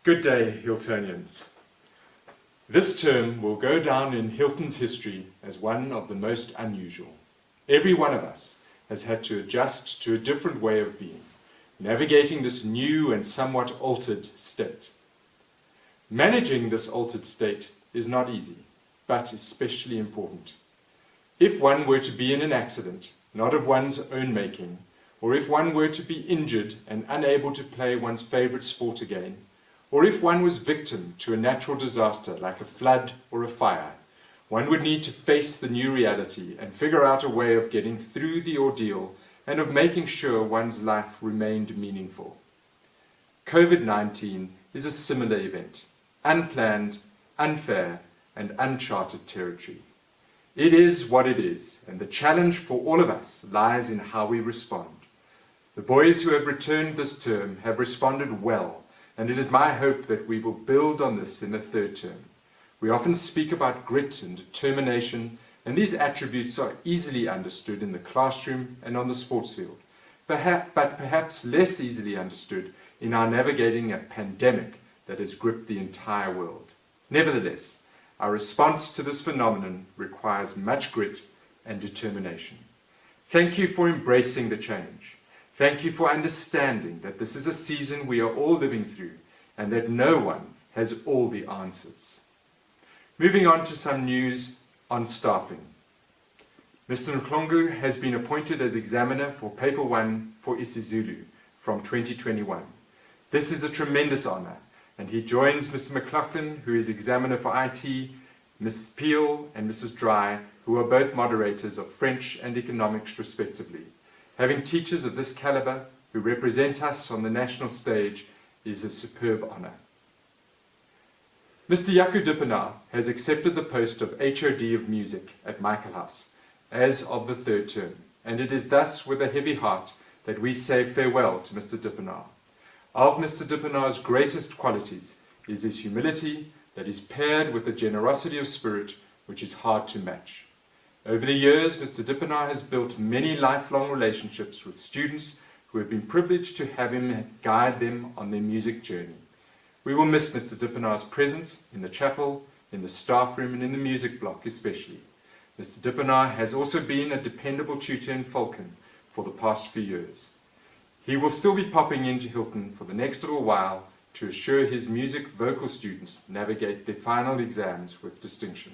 Good day, Hiltonians. This term will go down in Hilton's history as one of the most unusual. Every one of us has had to adjust to a different way of being, navigating this new and somewhat altered state. Managing this altered state is not easy, but especially important. If one were to be in an accident, not of one's own making, or if one were to be injured and unable to play one's favorite sport again, or if one was victim to a natural disaster like a flood or a fire, one would need to face the new reality and figure out a way of getting through the ordeal and of making sure one's life remained meaningful. COVID-19 is a similar event, unplanned, unfair, and uncharted territory. It is what it is, and the challenge for all of us lies in how we respond. The boys who have returned this term have responded well, and it is my hope that we will build on this in the third term. We often speak about grit and determination, and these attributes are easily understood in the classroom and on the sports field, but perhaps less easily understood in our navigating a pandemic that has gripped the entire world. Nevertheless, our response to this phenomenon requires much grit and determination. Thank you for embracing the change. Thank you for understanding that this is a season we are all living through and that no one has all the answers. Moving on to some news on staffing. Mr. Nklongu has been appointed as examiner for Paper 1 for isiZulu from 2021. This is a tremendous honor, and he joins Mr. McLaughlin, who is examiner for IT, Mrs. Peel and Mrs. Dry, who are both moderators of French and economics respectively. Having teachers of this caliber who represent us on the national stage is a superb honor. Mr. Jaco Dippenaar has accepted the post of HOD of Music at Michaelhouse as of the third term, and it is thus with a heavy heart that we say farewell to Mr. Dippenaar. Of Mr. Dippenaar's greatest qualities is his humility that is paired with a generosity of spirit which is hard to match. Over the years, Mr. Dippenaar has built many lifelong relationships with students who have been privileged to have him guide them on their music journey. We will miss Mr. Dippenaar's presence in the chapel, in the staff room, and in the music block especially. Mr. Dippenaar has also been a dependable tutor in Falcon for the past few years. He will still be popping into Hilton for the next little while to assure his music vocal students navigate their final exams with distinction.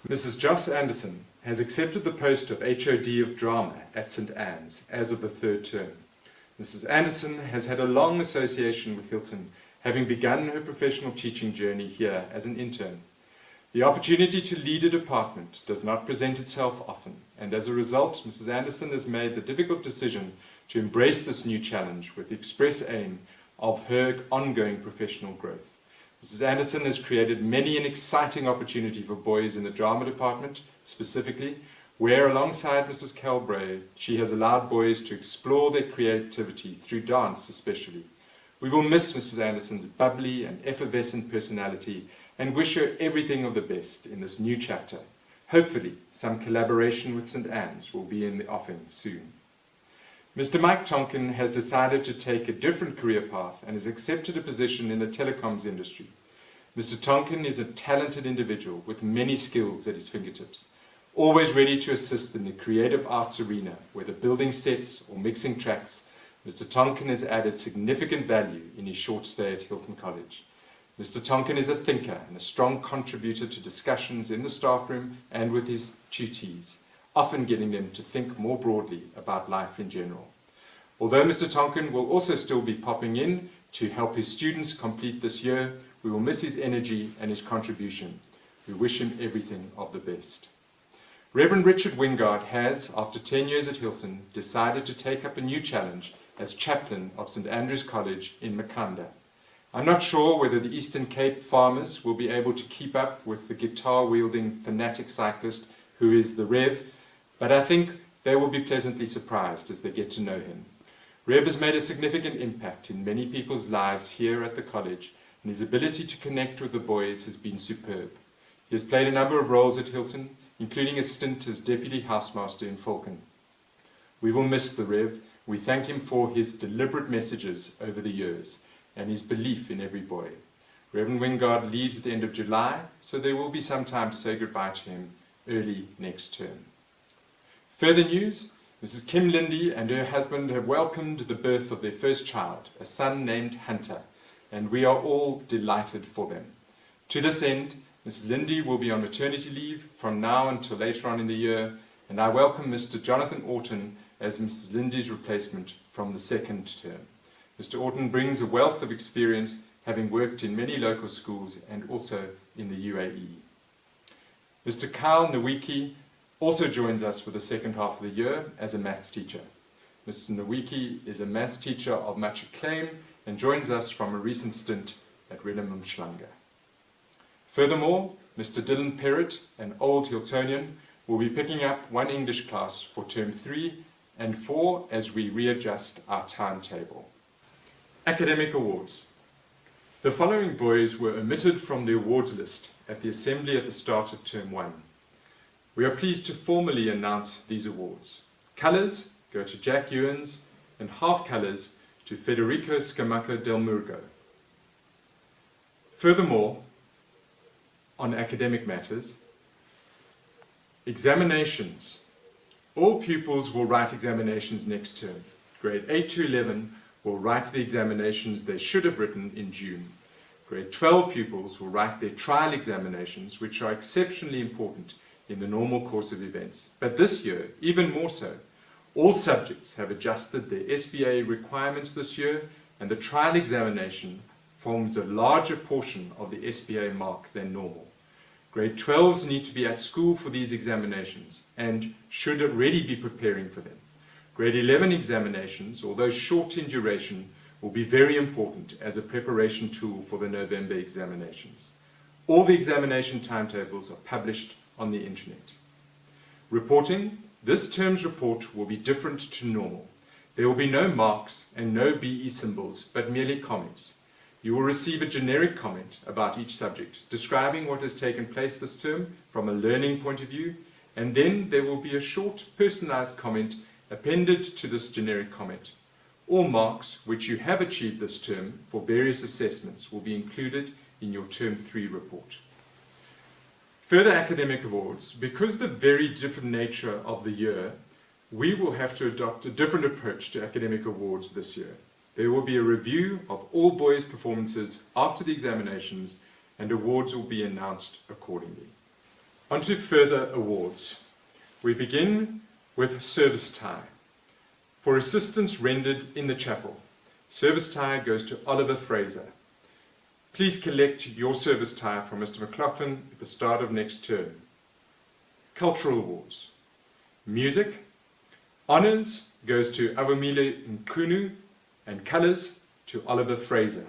Mrs. Joss Anderson has accepted the post of HOD of Drama at St. Anne's as of the third term. Mrs. Anderson has had a long association with Hilton, having begun her professional teaching journey here as an intern. The opportunity to lead a department does not present itself often, and as a result, Mrs. Anderson has made the difficult decision to embrace this new challenge with the express aim of her ongoing professional growth. Mrs. Anderson has created many an exciting opportunity for boys in the drama department, specifically, where alongside Mrs. Calbray, she has allowed boys to explore their creativity through dance especially. We will miss Mrs. Anderson's bubbly and effervescent personality and wish her everything of the best in this new chapter. Hopefully, some collaboration with St. Anne's will be in the offing soon. Mr. Mike Tonkin has decided to take a different career path and has accepted a position in the telecoms industry. Mr. Tonkin is a talented individual with many skills at his fingertips, always ready to assist in the creative arts arena, whether building sets or mixing tracks. Mr. Tonkin has added significant value in his short stay at Hilton College. Mr. Tonkin is a thinker and a strong contributor to discussions in the staff room and with his tutees, often getting them to think more broadly about life in general. Although Mr. Tonkin will also still be popping in to help his students complete this year, we will miss his energy and his contribution. We wish him everything of the best. Reverend Richard Wingard has, after 10 years at Hilton, decided to take up a new challenge as chaplain of St. Andrew's College in Makhanda. I'm not sure whether the Eastern Cape farmers will be able to keep up with the guitar-wielding fanatic cyclist who is the Rev, but I think they will be pleasantly surprised as they get to know him. Rev has made a significant impact in many people's lives here at the college, and his ability to connect with the boys has been superb. He has played a number of roles at Hilton, including a stint as deputy housemaster in Falcon. We will miss the Rev. We thank him for his deliberate messages over the years. and his belief in every boy. Reverend Wingard leaves at the end of July, so there will be some time to say goodbye to him early next term. Further news, Mrs. Kim Lindy and her husband have welcomed the birth of their first child, a son named Hunter, and we are all delighted for them. To this end, Mrs. Lindy will be on maternity leave from now until later on in the year, and I welcome Mr. Jonathan Orton as Mrs. Lindy's replacement from the second term. Mr. Orton brings a wealth of experience, having worked in many local schools and also in the UAE. Mr. Kyle Nwiki also joins us for the second half of the year as a maths teacher. Mr. Nwiki is a maths teacher of much acclaim and joins us from a recent stint at Renham Mhlanga. Furthermore, Mr. Dylan Perrott, an old Hiltonian, will be picking up one English class for term 3 and 4 as we readjust our timetable. Academic awards. The following boys were omitted from the awards list at the assembly at the start of term 1. We are pleased to formally announce these awards. Colours go to Jack Ewens and half colours to Federico Scamacca del Murgo. Furthermore, on academic matters, examinations. All pupils will write examinations next term. Grade 8 to 11 will write the examinations they should have written in June. Grade 12 pupils will write their trial examinations, which are exceptionally important in the normal course of events. But this year, even more so, all subjects have adjusted their SBA requirements this year, and the trial examination forms a larger portion of the SBA mark than normal. Grade 12s need to be at school for these examinations and should already be preparing for them. Grade 11 examinations, although short in duration, will be very important as a preparation tool for the November examinations. All the examination timetables are published on the internet. Reporting. This term's report will be different to normal. There will be no marks and no BE symbols, but merely comments. You will receive a generic comment about each subject, describing what has taken place this term from a learning point of view, and then there will be a short personalized comment appended to this generic comment. All marks which you have achieved this term for various assessments will be included in your Term 3 report. Further academic awards. Because of the very different nature of the year, we will have to adopt a different approach to academic awards this year. There will be a review of all boys' performances after the examinations, and awards will be announced accordingly. On to further awards. We begin with service tie. For assistance rendered in the chapel, service tie goes to Oliver Fraser. Please collect your service tie from Mr. McLaughlin at the start of next term. Cultural awards. Music. Honours goes to Avumile Nkunu and colours to Oliver Fraser.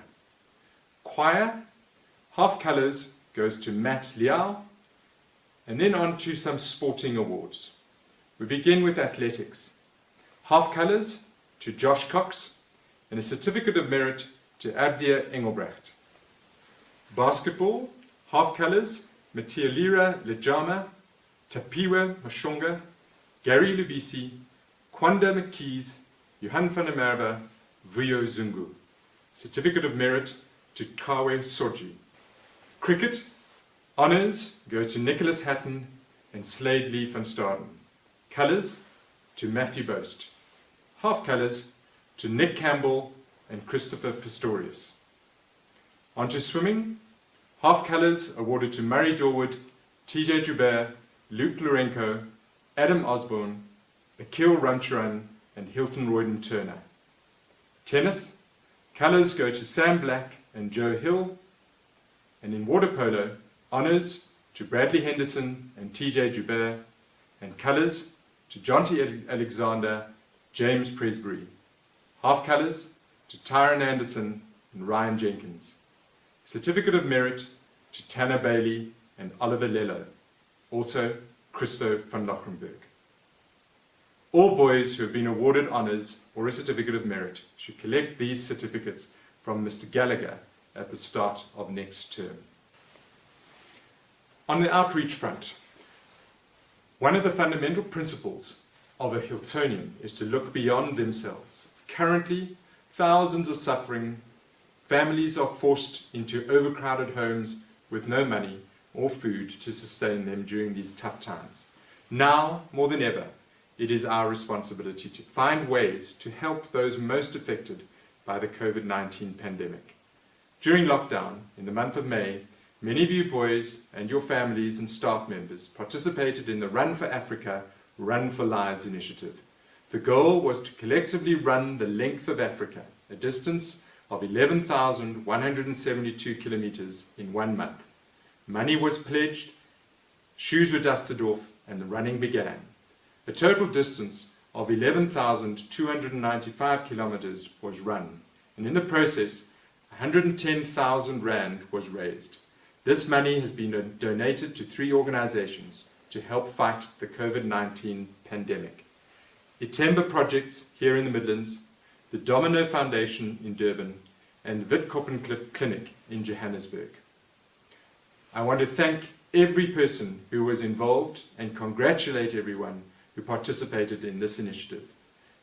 Choir. Half colours goes to Matt Liao. And then on to some sporting awards. We begin with athletics. Half colours to Josh Cox and a certificate of merit to Abdia Engelbrecht. Basketball, half colours, Matialira Lejama, Tapiwa Mashonga, Gary Lubisi, Kwanda McKees, Johan van der Merwe, Vuyo Zungu. Certificate of merit to Kawe Soji. Cricket, honours go to Nicholas Hatton and Slade Lee van Staden. Colours to Matthew Boast. Half colours to Nick Campbell and Christopher Pistorius. On to swimming. Half colours awarded to Murray Dorwood, TJ Joubert, Luke Lourenco, Adam Osborne, Akil Ramcharan, and Hilton Royden Turner. Tennis. Colours go to Sam Black and Joe Hill. And in water polo, honours to Bradley Henderson and TJ Joubert, and colours to Jonty Alexander, James Presbury. Half colours to Tyron Anderson and Ryan Jenkins. Certificate of merit to Tanner Bailey and Oliver Lello. Also, Christo van Lochrenberg. All boys who have been awarded honours or a certificate of merit should collect these certificates from Mr. Gallagher at the start of next term. On the outreach front, one of the fundamental principles of a Hiltonian is to look beyond themselves. Currently, thousands are suffering Families are forced into overcrowded homes with no money or food to sustain them during these tough times. Now, more than ever, it is our responsibility to find ways to help those most affected by the COVID-19 pandemic. During lockdown, in the month of May, many of you boys and your families and staff members participated in the Run for Africa, Run for Lives initiative. The goal was to collectively run the length of Africa, a distance of 11,172 kilometers in 1 month. Money was pledged, shoes were dusted off, and the running began. A total distance of 11,295 kilometers was run, and in the process, 110,000 rand was raised. This money has been donated to 3 organizations to help fight the COVID-19 pandemic. Itemba Projects here in the Midlands, the Domino Foundation in Durban, and the Witkoppen Clinic in Johannesburg. I want to thank every person who was involved and congratulate everyone who participated in this initiative.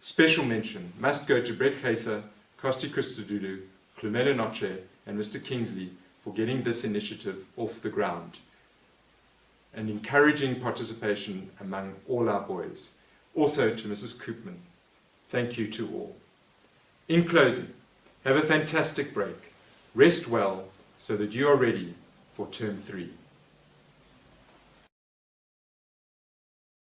Special mention must go to Brett Geyser, Kosti Christodoulou, Klumelo Noche, and Mr. Kingsley for getting this initiative off the ground and encouraging participation among all our boys. Also to Mrs. Koopman, thank you to all. In closing, have a fantastic break. Rest well so that you are ready for term 3.